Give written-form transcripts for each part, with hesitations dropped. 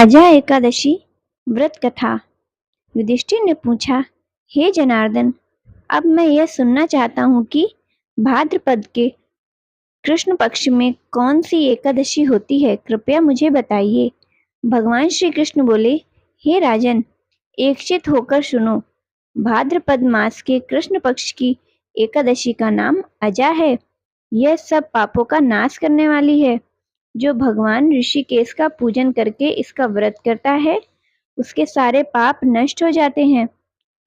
अजा एकादशी व्रत कथा। युधिष्ठिर ने पूछा, हे जनार्दन, अब मैं यह सुनना चाहता हूँ कि भाद्रपद के कृष्ण पक्ष में कौन सी एकादशी होती है, कृपया मुझे बताइए। भगवान श्री कृष्ण बोले, हे राजन, एकचित होकर सुनो। भाद्रपद मास के कृष्ण पक्ष की एकादशी का नाम अजा है। यह सब पापों का नाश करने वाली है। जो भगवान ऋषिकेश का पूजन करके इसका व्रत करता है, उसके सारे पाप नष्ट हो जाते हैं।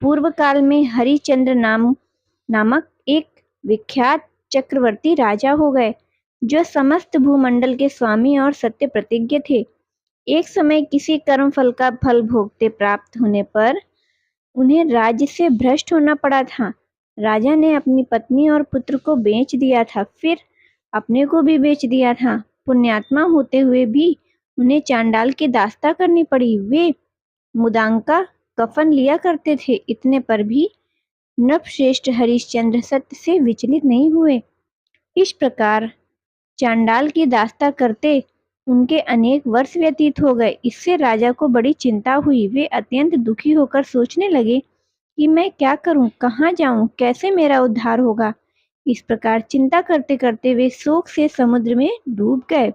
पूर्व काल में हरिश्चंद्र नामक एक विख्यात चक्रवर्ती राजा हो गए, जो समस्त भूमंडल के स्वामी और सत्य प्रतिज्ञ थे। एक समय किसी कर्म फल का फल भोगते प्राप्त होने पर उन्हें राज्य से भ्रष्ट होना पड़ा था। राजा ने अपनी पत्नी और पुत्र को बेच दिया था, फिर अपने को भी बेच दिया था। पुण्यात्मा होते हुए भी उन्हें चांडाल की दास्ता करनी पड़ी। वे मुदांका कफन लिया करते थे, इतने पर भी नृपश्रेष्ठ हरिश्चंद्र सत्य से विचलित नहीं हुए। इस प्रकार चांडाल की दास्ता करते उनके अनेक वर्ष व्यतीत हो गए। इससे राजा को बड़ी चिंता हुई। वे अत्यंत दुखी होकर सोचने लगे कि मैं क्या करूं, कहाँ जाऊं, कैसे मेरा उद्धार होगा। इस प्रकार चिंता करते करते वे शोक से समुद्र में डूब गए।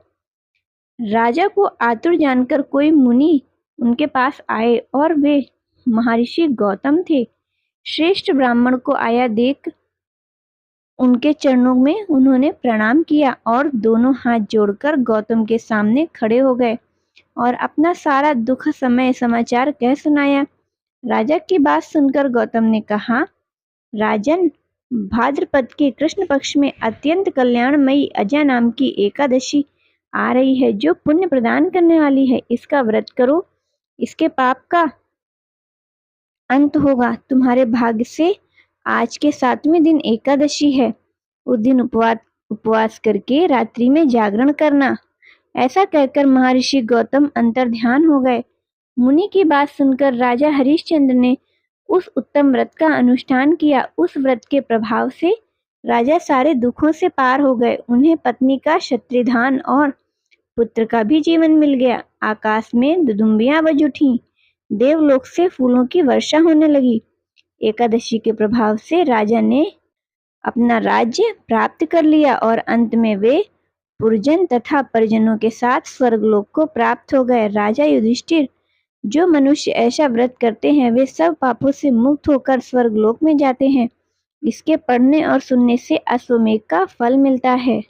राजा को आतुर जानकर कोई मुनि उनके पास आए और वे महर्षि गौतम थे। श्रेष्ठ ब्राह्मण को आया देख उनके चरणों में उन्होंने प्रणाम किया और दोनों हाथ जोड़कर गौतम के सामने खड़े हो गए और अपना सारा दुख समय समाचार कह सुनाया। राजा की बात सुनकर गौतम ने कहा, राजन, भाद्रपद के कृष्ण पक्ष में अत्यंत कल्याणमयी अजा नाम की एकादशी आ रही है, जो पुण्य प्रदान करने वाली है। इसका व्रत करो, इसके पाप का अंत होगा। तुम्हारे भाग्य से आज के 7वें दिन एकादशी है। उस दिन उपवास करके रात्रि में जागरण करना। ऐसा कहकर महर्षि गौतम अंतर्ध्यान हो गए। मुनि की बात सुनकर राजा हरिश्चंद्र ने उस उत्तम व्रत का अनुष्ठान किया। उस व्रत के प्रभाव से राजा सारे दुखों से पार हो गए। उन्हें पत्नी का क्षत्रियधान और पुत्र का भी जीवन मिल गया। आकाश में दुदुम्बियां बज उठी, देवलोक से फूलों की वर्षा होने लगी। एकादशी के प्रभाव से राजा ने अपना राज्य प्राप्त कर लिया और अंत में वे पुरजन तथा परिजनों के साथ स्वर्गलोक को प्राप्त हो गए। राजा युधिष्ठिर, जो मनुष्य ऐसा व्रत करते हैं वे सब पापों से मुक्त होकर स्वर्गलोक में जाते हैं। इसके पढ़ने और सुनने से अश्वमेध का फल मिलता है।